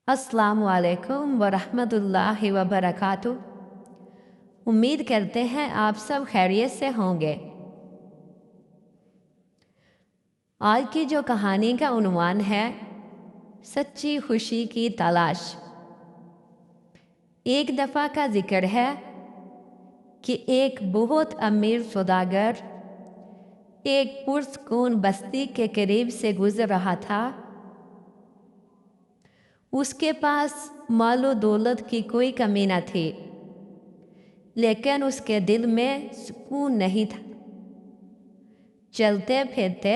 अस्सलामु अलैकुम वरहमतुल्लाहि वबरकातुह। उम्मीद करते हैं आप सब खैरियत से होंगे। आज की जो कहानी का उन्वान है सच्ची खुशी की तलाश। एक दफ़ा का जिक्र है कि एक बहुत अमीर सौदागर एक पुरसकून बस्ती के करीब से गुजर रहा था। उसके पास मालो दौलत की कोई कमी न थी, लेकिन उसके दिल में सुकून नहीं था। चलते फिरते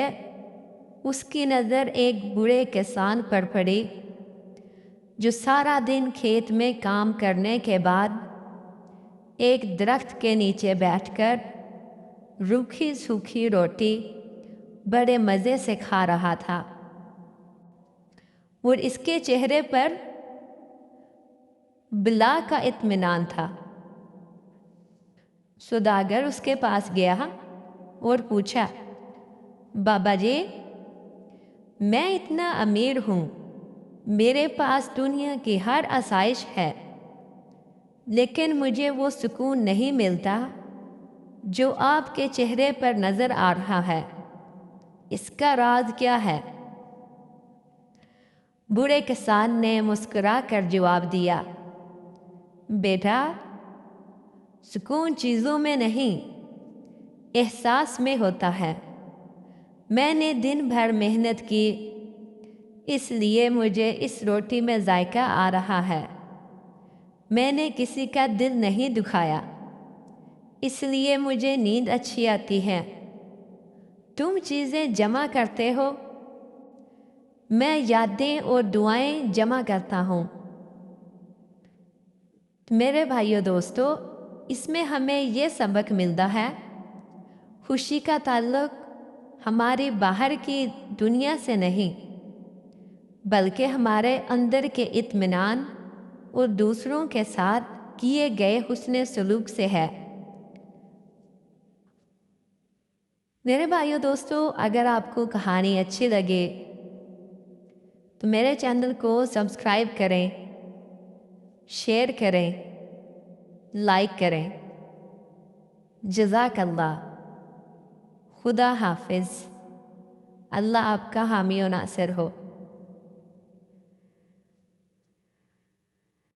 उसकी नज़र एक बूढ़े किसान पर पड़ी जो सारा दिन खेत में काम करने के बाद एक दरख्त के नीचे बैठकर रूखी सूखी रोटी बड़े मज़े से खा रहा था और इसके चेहरे पर बिला का इत्मीनान था। सौदागर उसके पास गया और पूछा, बाबा जी, मैं इतना अमीर हूँ, मेरे पास दुनिया की हर आसाइश है, लेकिन मुझे वो सुकून नहीं मिलता जो आपके चेहरे पर नज़र आ रहा है। इसका राज क्या है? बूढ़े किसान ने मुस्कुरा कर जवाब दिया, बेटा, सुकून चीज़ों में नहीं, एहसास में होता है। मैंने दिन भर मेहनत की, इसलिए मुझे इस रोटी में जायका आ रहा है। मैंने किसी का दिल नहीं दुखाया, इसलिए मुझे नींद अच्छी आती है। तुम चीज़ें जमा करते हो, मैं यादें और दुआएं जमा करता हूँ। मेरे भाइयों दोस्तों, इसमें हमें ये सबक मिलता है, खुशी का ताल्लुक हमारी बाहर की दुनिया से नहीं, बल्कि हमारे अंदर के इत्मीनान और दूसरों के साथ किए गए हुस्न सलूक से है। मेरे भाइयों दोस्तों, अगर आपको कहानी अच्छी लगे तो मेरे चैनल को सब्सक्राइब करें, शेयर करें, लाइक करें। जज़ाकल्लाह। खुदा हाफिज़। अल्लाह आपका हामी और नासिर हो।